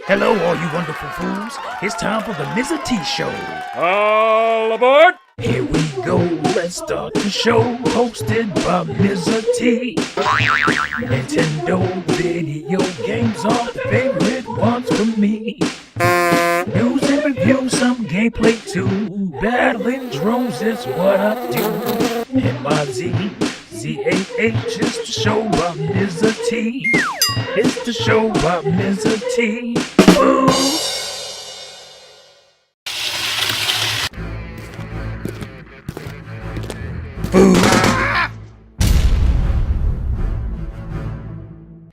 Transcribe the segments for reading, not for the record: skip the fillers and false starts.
Hello, all you wonderful fools. It's time for the Mizzah Show. All aboard! Here we go, let's start the show. Hosted by Mizzah. Nintendo video games are the favorite ones for me. News and reviews, some gameplay too. Battling drones is what I do. MIZZAH is the show by Mizzah. It's the show by Mizzah. FOOS.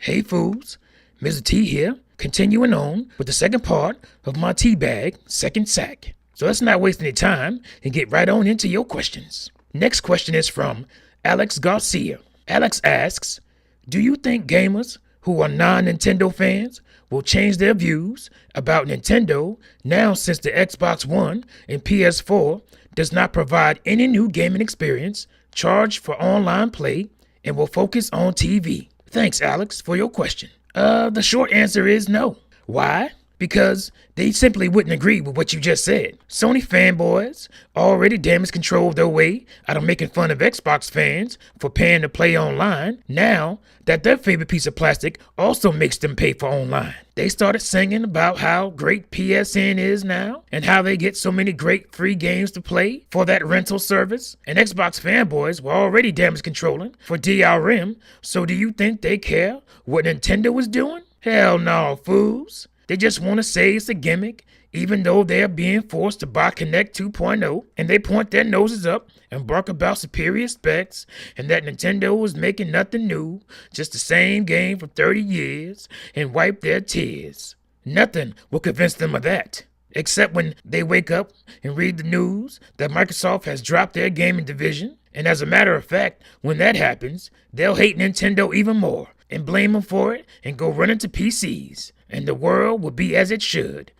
Hey fools, Mizzah here, continuing on with the second part of my teabag second sack. So let's not waste any time and get right on into your questions. Next question is from Alex Garcia. Alex asks, do you think gamers who are non-Nintendo fans will change their views about Nintendo now since the Xbox One and PS4 does not provide any new gaming experience, charge for online play, and will focus on TV? Thanks, Alex, for your question. The short answer is no. Why? Because they simply wouldn't agree with what you just said. Sony fanboys already damage control their way out of making fun of Xbox fans for paying to play online. Now that their favorite piece of plastic also makes them pay for online. They started singing about how great PSN is now and how they get so many great free games to play for that rental service. And Xbox fanboys were already damage controlling for DRM. So do you think they care what Nintendo is doing? Hell no, fools. They just want to say it's a gimmick, even though they're being forced to buy Kinect 2.0, and they point their noses up and bark about superior specs, and that Nintendo is making nothing new, just the same game for 30 years, and wipe their tears. Nothing will convince them of that, except when they wake up and read the news that Microsoft has dropped their gaming division, and as a matter of fact, when that happens, they'll hate Nintendo even more, and blame them for it, and go running to PCs. And the world will be as it should.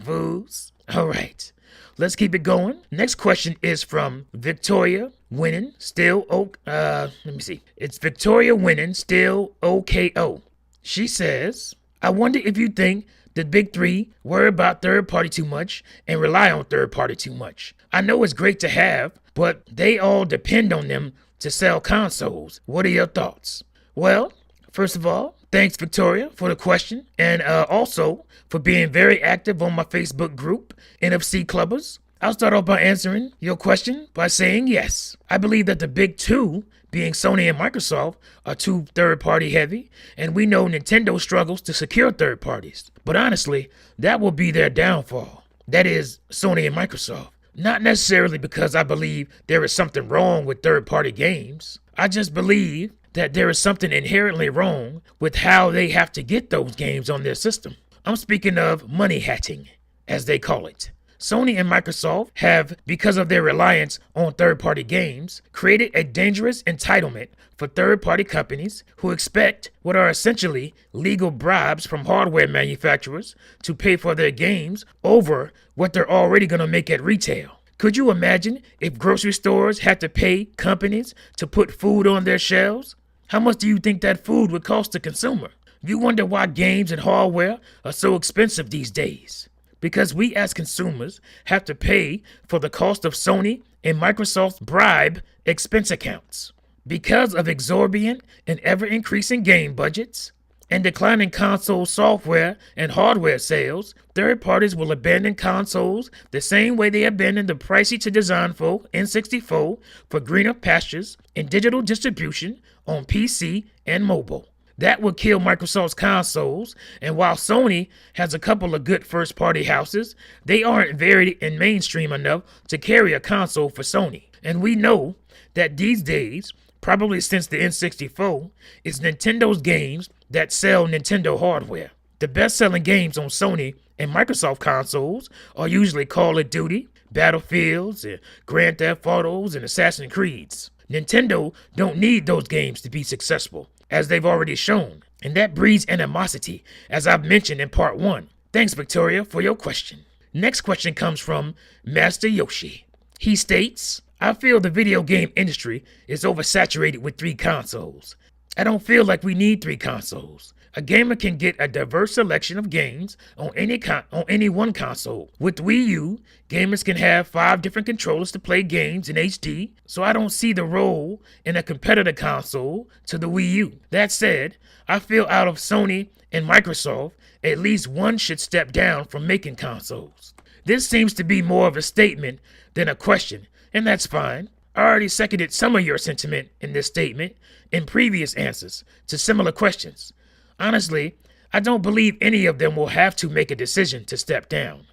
Fools. All right, let's keep it going. Next question is from Victoria Winning Still It's Victoria Winning Still OKO. She says, I wonder if you think the big three worry about third party too much and rely on third party too much. I know it's great to have, but they all depend on them to sell consoles. What are your thoughts? Well, first of all, thanks, Victoria, for the question, and also for being very active on my Facebook group, NFC Clubbers. I'll start off by answering your question by saying yes. I believe that the big two, being Sony and Microsoft, are too third-party heavy, and we know Nintendo struggles to secure third parties. But honestly, that will be their downfall. That is, Sony and Microsoft. Not necessarily because I believe there is something wrong with third-party games. I just believe that there is something inherently wrong with how they have to get those games on their system. I'm speaking of money hatching, as they call it. Sony and Microsoft have, because of their reliance on third-party games, created a dangerous entitlement for third-party companies who expect what are essentially legal bribes from hardware manufacturers to pay for their games over what they're already going to make at retail. Could you imagine if grocery stores had to pay companies to put food on their shelves? How much do you think that food would cost the consumer? You wonder why games and hardware are so expensive these days. Because we as consumers have to pay for the cost of Sony and Microsoft's bribe expense accounts. Because of exorbitant and ever-increasing game budgets and declining console software and hardware sales, third parties will abandon consoles the same way they abandoned the pricey-to-design N64 for greener pastures and digital distribution on PC and mobile. That will kill Microsoft's consoles, and while Sony has a couple of good first-party houses, they aren't varied and mainstream enough to carry a console for Sony. And we know that these days, probably since the N64, it's Nintendo's games that sell Nintendo hardware. The best-selling games on Sony and Microsoft consoles are usually Call of Duty, Battlefields, and Grand Theft Autos, and Assassin's Creeds. Nintendo don't need those games to be successful, as they've already shown, and that breeds animosity, as I've mentioned in part 1. Thanks, Victoria, for your question. Next question comes from Master Yoshi. He states, I feel the video game industry is oversaturated with 3 consoles. I don't feel like we need 3 consoles. A gamer can get a diverse selection of games on any one console. With Wii U, gamers can have 5 different controllers to play games in HD, so I don't see the role in a competitor console to the Wii U. That said, I feel out of Sony and Microsoft, at least one should step down from making consoles. This seems to be more of a statement than a question, and that's fine. I already seconded some of your sentiment in this statement in previous answers to similar questions. Honestly, I don't believe any of them will have to make a decision to step down.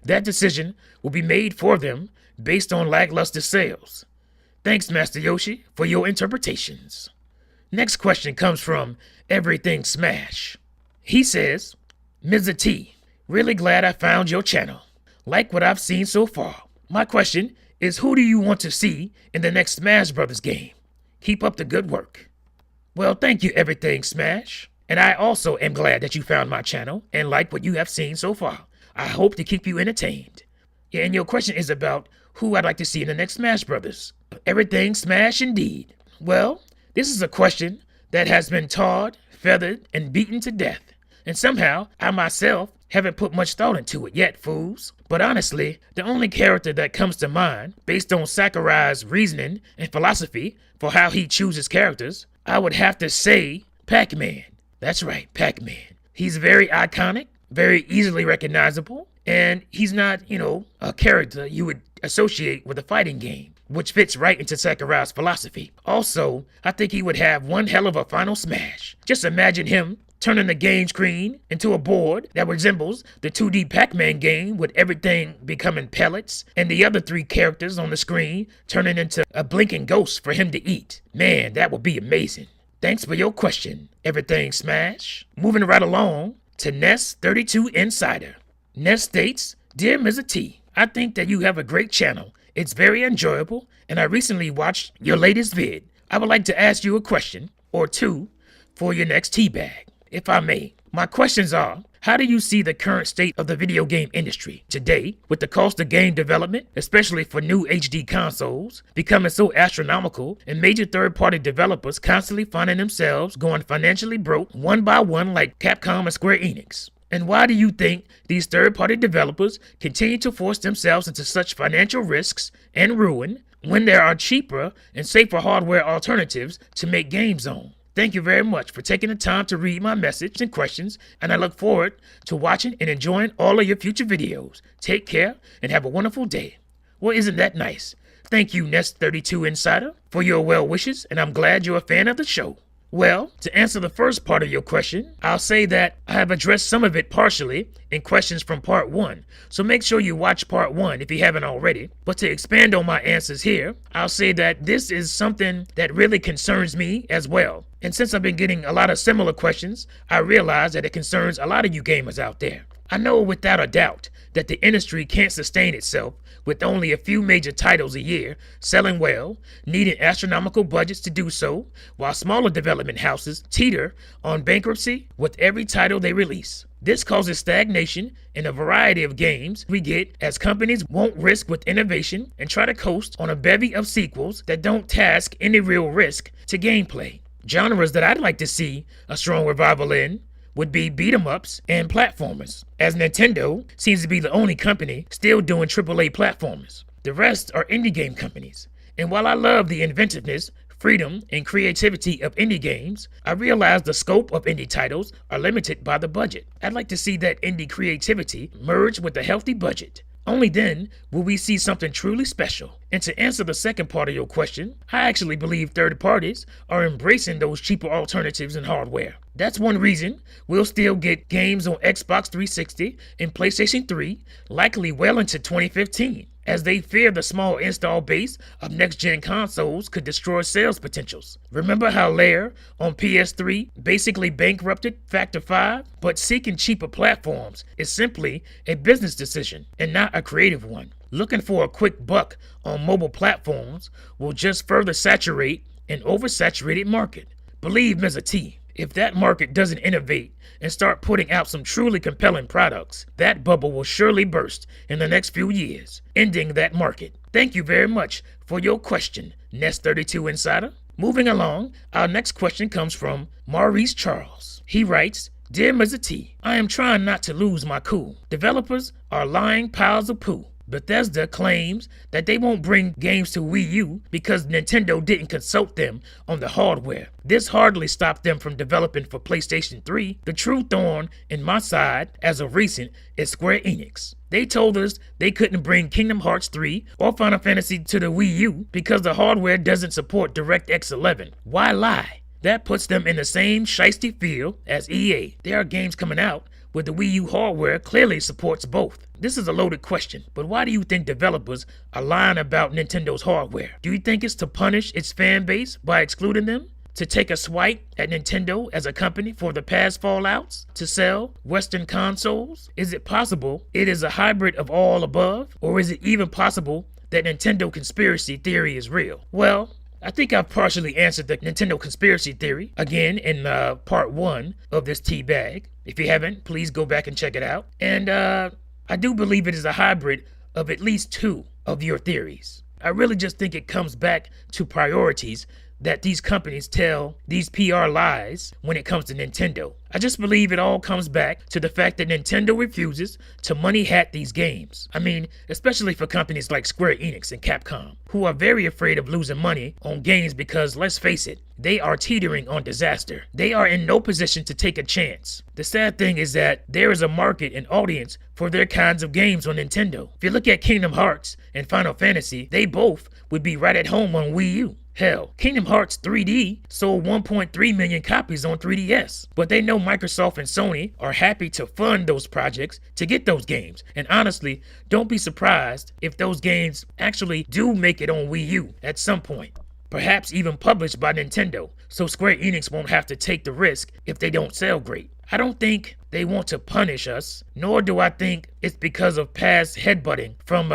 That decision will be made for them based on lackluster sales. Thanks, Master Yoshi, for your interpretations. Next question comes from Everything Smash. He says, Mizzah T, really glad I found your channel. Like what I've seen so far. My question is, who do you want to see in the next Smash Brothers game? Keep up the good work. Well, thank you, Everything Smash. And I also am glad that you found my channel and like what you have seen so far. I hope to keep you entertained. Yeah, and your question is about who I'd like to see in the next Smash Brothers. Everything Smash indeed. Well, this is a question that has been tarred, feathered, and beaten to death. And somehow, I myself haven't put much thought into it yet, fools. But honestly, the only character that comes to mind, based on Sakurai's reasoning and philosophy for how he chooses characters, I would have to say Pac-Man. That's right, Pac-Man. He's very iconic, very easily recognizable, and he's not, a character you would associate with a fighting game, which fits right into Sakurai's philosophy. Also, I think he would have one hell of a final smash. Just imagine him turning the game screen into a board that resembles the 2D Pac-Man game with everything becoming pellets and the other 3 characters on the screen turning into a blinking ghost for him to eat. Man, that would be amazing. Thanks for your question, Everything Smash. Moving right along to Nest32 Insider. Nest states, Dear Mizzah T, I think that you have a great channel. It's very enjoyable, and I recently watched your latest vid. I would like to ask you a question or 2 for your next tea bag, if I may. My questions are, how do you see the current state of the video game industry today with the cost of game development, especially for new HD consoles, becoming so astronomical and major third-party developers constantly finding themselves going financially broke one by one like Capcom and Square Enix? And why do you think these third-party developers continue to force themselves into such financial risks and ruin when there are cheaper and safer hardware alternatives to make games on? Thank you very much for taking the time to read my message and questions, and I look forward to watching and enjoying all of your future videos. Take care and have a wonderful day. Well, isn't that nice? Thank you, Nest32 Insider, for your well wishes, and I'm glad you're a fan of the show. Well, to answer the first part of your question, I'll say that I have addressed some of it partially in questions from part 1, so make sure you watch part 1 if you haven't already. But to expand on my answers here, I'll say that this is something that really concerns me as well. And since I've been getting a lot of similar questions, I realize that it concerns a lot of you gamers out there. I know without a doubt that the industry can't sustain itself with only a few major titles a year, selling well, needing astronomical budgets to do so, while smaller development houses teeter on bankruptcy with every title they release. This causes stagnation in a variety of games we get as companies won't risk with innovation and try to coast on a bevy of sequels that don't task any real risk to gameplay. Genres that I'd like to see a strong revival in would be beat-em-ups and platformers, as Nintendo seems to be the only company still doing AAA platformers. The rest are indie game companies. And while I love the inventiveness, freedom, and creativity of indie games, I realize the scope of indie titles are limited by the budget. I'd like to see that indie creativity merge with a healthy budget. Only then will we see something truly special. And to answer the second part of your question, I actually believe third parties are embracing those cheaper alternatives in hardware. That's one reason we'll still get games on Xbox 360 and PlayStation 3, likely well into 2015, as they fear the small install base of next-gen consoles could destroy sales potentials. Remember how Lair on PS3 basically bankrupted Factor 5? But seeking cheaper platforms is simply a business decision and not a creative one. Looking for a quick buck on mobile platforms will just further saturate an oversaturated market. Believe Mizzah T, if that market doesn't innovate and start putting out some truly compelling products, that bubble will surely burst in the next few years, ending that market. Thank you very much for your question, Nest32 Insider. Moving along, our next question comes from Maurice Charles. He writes, Dear Mizzah T, I am trying not to lose my cool. Developers are lying piles of poo. Bethesda claims that they won't bring games to Wii U because Nintendo didn't consult them on the hardware. This hardly stopped them from developing for PlayStation 3. The true thorn in my side, as of recent, is Square Enix. They told us they couldn't bring Kingdom Hearts 3 or Final Fantasy to the Wii U because the hardware doesn't support DirectX 11. Why lie? That puts them in the same shiesty field as EA. There are games coming out where the Wii U hardware clearly supports both. This is a loaded question, but why do you think developers are lying about Nintendo's hardware? Do you think it's to punish its fan base by excluding them? To take a swipe at Nintendo as a company for the past fallouts? To sell Western consoles? Is it possible it is a hybrid of all above? Or is it even possible that Nintendo conspiracy theory is real? Well, I think I've partially answered the Nintendo conspiracy theory again in part 1 of this tea bag. If you haven't, please go back and check it out. And I do believe it is a hybrid of at least 2 of your theories. I really just think it comes back to priorities that these companies tell these PR lies when it comes to Nintendo. I just believe it all comes back to the fact that Nintendo refuses to money hat these games. I mean, especially for companies like Square Enix and Capcom, who are very afraid of losing money on games because, let's face it, they are teetering on disaster. They are in no position to take a chance. The sad thing is that there is a market and audience for their kinds of games on Nintendo. If you look at Kingdom Hearts and Final Fantasy, they both would be right at home on Wii U. Hell, Kingdom Hearts 3D sold 1.3 million copies on 3DS. But they know Microsoft and Sony are happy to fund those projects to get those games. And honestly, don't be surprised if those games actually do make it on Wii U at some point. Perhaps even published by Nintendo, so Square Enix won't have to take the risk if they don't sell great. I don't think they want to punish us, nor do I think it's because of past headbutting from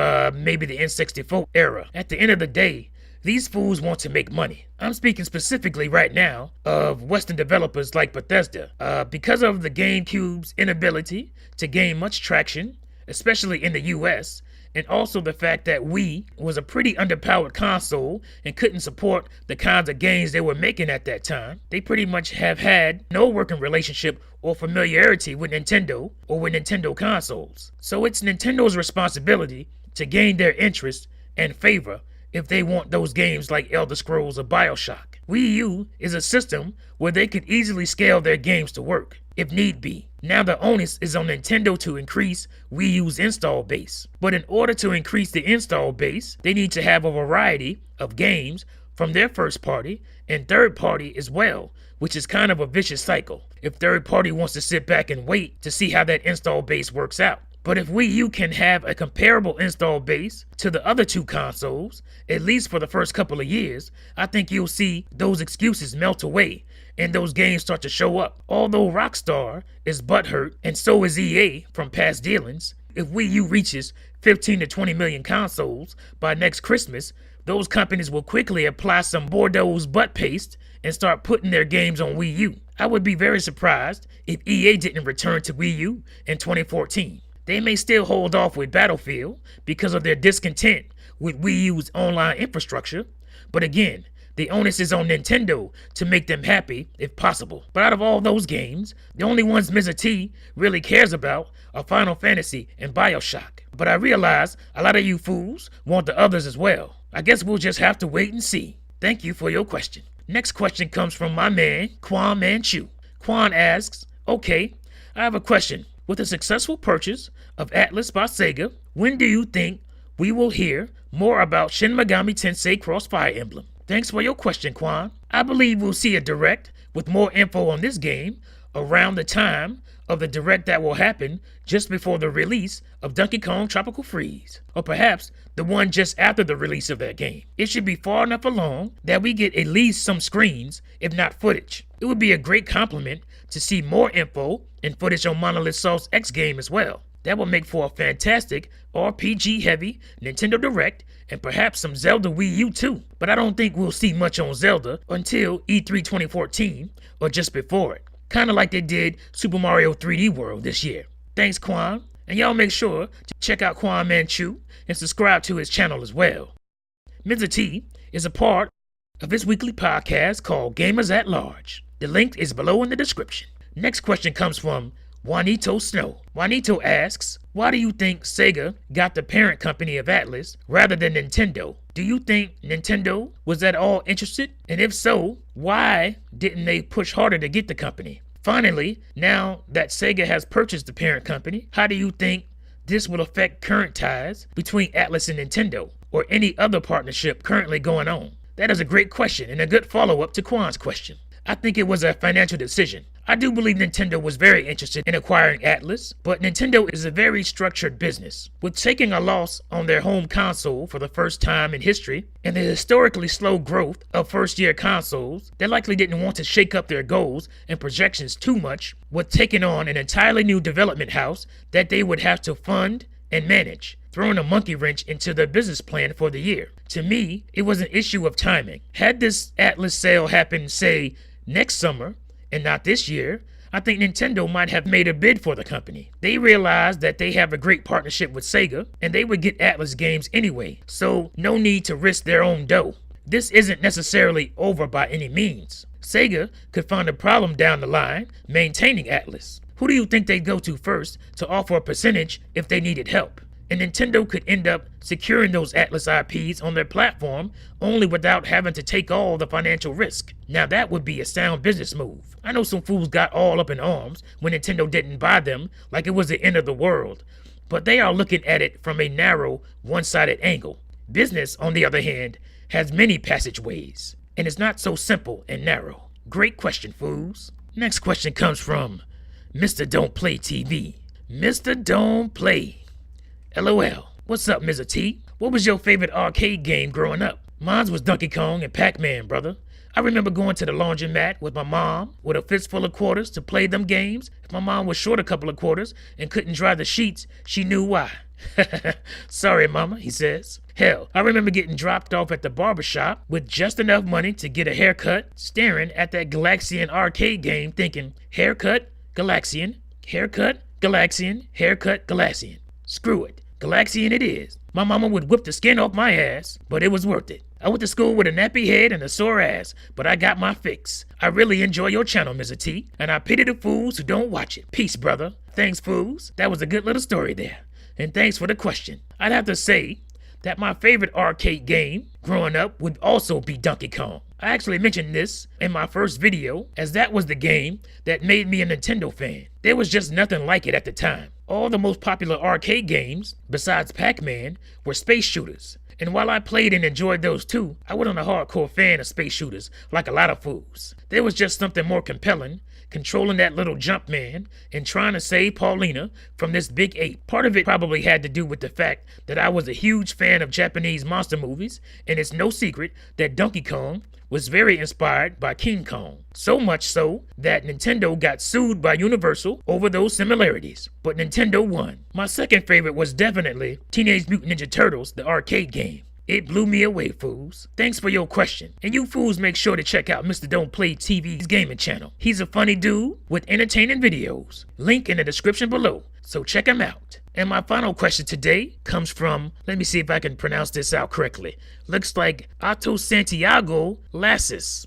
maybe the N64 era. At the end of the day, these fools want to make money. I'm speaking specifically right now of Western developers like Bethesda. Because of the GameCube's inability to gain much traction, especially in the US, and also the fact that Wii was a pretty underpowered console and couldn't support the kinds of games they were making at that time, they pretty much have had no working relationship or familiarity with Nintendo or with Nintendo consoles. So it's Nintendo's responsibility to gain their interest and favor if they want those games like Elder Scrolls or BioShock. Wii U is a system where they could easily scale their games to work, if need be. Now the onus is on Nintendo to increase Wii U's install base. But in order to increase the install base, they need to have a variety of games from their first party and third party as well, which is kind of a vicious cycle if third party wants to sit back and wait to see how that install base works out. But if Wii U can have a comparable install base to the other 2 consoles, at least for the first couple of years, I think you'll see those excuses melt away and those games start to show up. Although Rockstar is butthurt and so is EA from past dealings, if Wii U reaches 15 to 20 million consoles by next Christmas, those companies will quickly apply some Bordeaux's butt paste and start putting their games on Wii U. I would be very surprised if EA didn't return to Wii U in 2014. They may still hold off with Battlefield because of their discontent with Wii U's online infrastructure, but again, the onus is on Nintendo to make them happy if possible. But out of all those games, the only ones Mizzah T really cares about are Final Fantasy and BioShock. But I realize a lot of you fools want the others as well. I guess we'll just have to wait and see. Thank you for your question. Next question comes from my man, Quan Manchu. Quan asks, okay, I have a question. With a successful purchase of Atlas by Sega, when do you think we will hear more about Shin Megami Tensei Crossfire Emblem? Thanks for your question, Quan. I believe we'll see a direct with more info on this game around the time of the direct that will happen just before the release of Donkey Kong Tropical Freeze, or perhaps the one just after the release of that game. It should be far enough along that we get at least some screens, if not footage. It would be a great compliment to see more info and footage on Monolith Soft's X game as well. That would make for a fantastic RPG-heavy Nintendo Direct and perhaps some Zelda Wii U too. But I don't think we'll see much on Zelda until E3 2014 or just before it. Kind of like they did Super Mario 3D World this year. Thanks, Quan. And y'all make sure to check out Quan Manchu and subscribe to his channel as well. Mizzah T is a part of his weekly podcast called Gamers at Large. The link is below in the description. Next question comes from Juanito Snow. Juanito asks, why do you think Sega got the parent company of Atlas rather than Nintendo? Do you think Nintendo was at all interested? And if so, why didn't they push harder to get the company? Finally, now that Sega has purchased the parent company, how do you think this will affect current ties between Atlas and Nintendo, or any other partnership currently going on? That is a great question and a good follow-up to Quan's question. I think it was a financial decision. I do believe Nintendo was very interested in acquiring Atlas, but Nintendo is a very structured business. With taking a loss on their home console for the first time in history, and the historically slow growth of first-year consoles, they likely didn't want to shake up their goals and projections too much with taking on an entirely new development house that they would have to fund and manage, throwing a monkey wrench into their business plan for the year. To me, it was an issue of timing. Had this Atlas sale happened, say, next summer, and not this year, I think Nintendo might have made a bid for the company. They realized that they have a great partnership with Sega, and they would get Atlas games anyway, so no need to risk their own dough. This isn't necessarily over by any means. Sega could find a problem down the line maintaining Atlas. Who do you think they'd go to first to offer a percentage if they needed help? And Nintendo could end up securing those Atlas IPs on their platform only without having to take all the financial risk. Now that would be a sound business move. I know some fools got all up in arms when Nintendo didn't buy them like it was the end of the world, but they are looking at it from a narrow, one-sided angle. Business, on the other hand, has many passageways, and it's not so simple and narrow. Great question, fools. Next question comes from Mr. Don't Play TV. Mr. Don't Play. LOL. What's up, Mizzah T? What was your favorite arcade game growing up? Mine was Donkey Kong and Pac-Man, brother. I remember going to the laundromat with my mom with a fistful of quarters to play them games. If my mom was short a couple of quarters and couldn't dry the sheets, she knew why. Sorry, mama, he says. Hell, I remember getting dropped off at the barbershop with just enough money to get a haircut, staring at that Galaxian arcade game thinking, haircut, Galaxian, haircut, Galaxian, haircut, Galaxian. Screw it. Galaxian it is. My mama would whip the skin off my ass, but it was worth it. I went to school with a nappy head and a sore ass, but I got my fix. I really enjoy your channel, Mizzah T, and I pity the fools who don't watch it. Peace, brother. Thanks, fools. That was a good little story there. And thanks for the question. I'd have to say that my favorite arcade game growing up would also be Donkey Kong. I actually mentioned this in my first video, as that was the game that made me a Nintendo fan. There was just nothing like it at the time. All the most popular arcade games, besides Pac-Man, were space shooters. And while I played and enjoyed those too, I wasn't a hardcore fan of space shooters like a lot of fools. There was just something more compelling, controlling that little jump man and trying to save Paulina from this big ape. Part of it probably had to do with the fact that I was a huge fan of Japanese monster movies, and it's no secret that Donkey Kong was very inspired by King Kong. So much so that Nintendo got sued by Universal over those similarities. But Nintendo won. My second favorite was definitely Teenage Mutant Ninja Turtles, the arcade game. It blew me away, fools. Thanks for your question. And you fools make sure to check out Mr. Don't Play TV's gaming channel. He's a funny dude with entertaining videos. Link in the description below, so check him out. And my final question today comes from, let me see if I can pronounce this out correctly. Looks like Otto Santiago Lassis.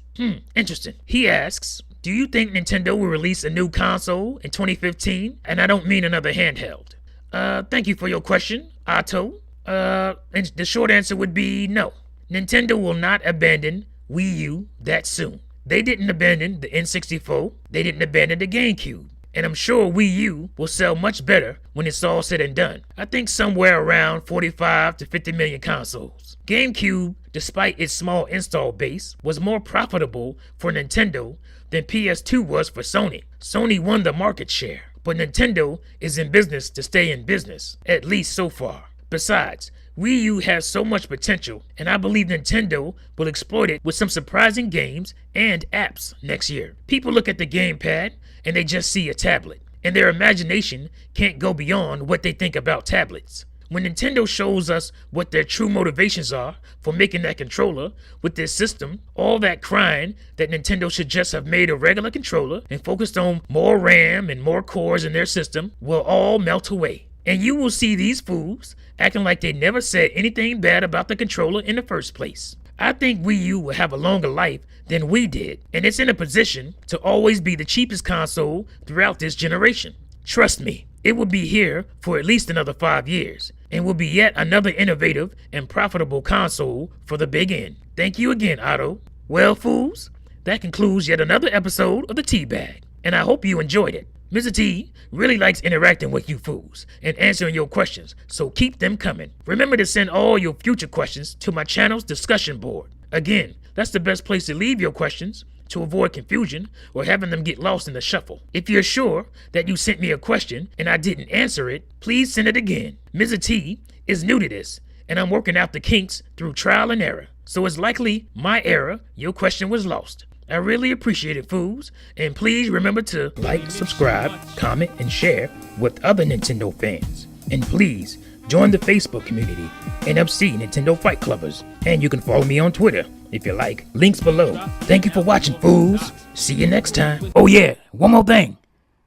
Interesting. He asks, do you think Nintendo will release a new console in 2015? And I don't mean another handheld. Thank you for your question, Otto. And the short answer would be no. Nintendo will not abandon Wii U that soon. They didn't abandon the N64. They didn't abandon the GameCube. And I'm sure Wii U will sell much better when it's all said and done. I think somewhere around 45 to 50 million consoles. GameCube, despite its small install base, was more profitable for Nintendo than PS2 was for Sony. Sony won the market share, but Nintendo is in business to stay in business, at least so far. Besides, Wii U has so much potential, and I believe Nintendo will exploit it with some surprising games and apps next year. People look at the gamepad and they just see a tablet, and their imagination can't go beyond what they think about tablets. When Nintendo shows us what their true motivations are for making that controller with this system, all that crying that Nintendo should just have made a regular controller and focused on more RAM and more cores in their system will all melt away. And you will see these fools acting like they never said anything bad about the controller in the first place. I think Wii U will have a longer life than we did, and it's in a position to always be the cheapest console throughout this generation. Trust me, it will be here for at least another 5 years, and will be yet another innovative and profitable console for the big end. Thank you again, Otto. Well, fools, that concludes yet another episode of the Tea Bag, and I hope you enjoyed it. Mr. T really likes interacting with you fools and answering your questions, so keep them coming. Remember to send all your future questions to my channel's discussion board. Again, that's the best place to leave your questions to avoid confusion or having them get lost in the shuffle. If you're sure that you sent me a question and I didn't answer it, please send it again. Mr. T is new to this, and I'm working out the kinks through trial and error, so it's likely my error your question was lost. I really appreciate it, fools, and please remember to like, subscribe, comment, and share with other Nintendo fans. And please join the Facebook community, NFC Nintendo Fight Clubbers, and you can follow me on Twitter if you like. Links below. Thank you for watching, fools. See you next time. Oh yeah, one more thing.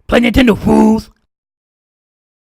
Play Nintendo, fools.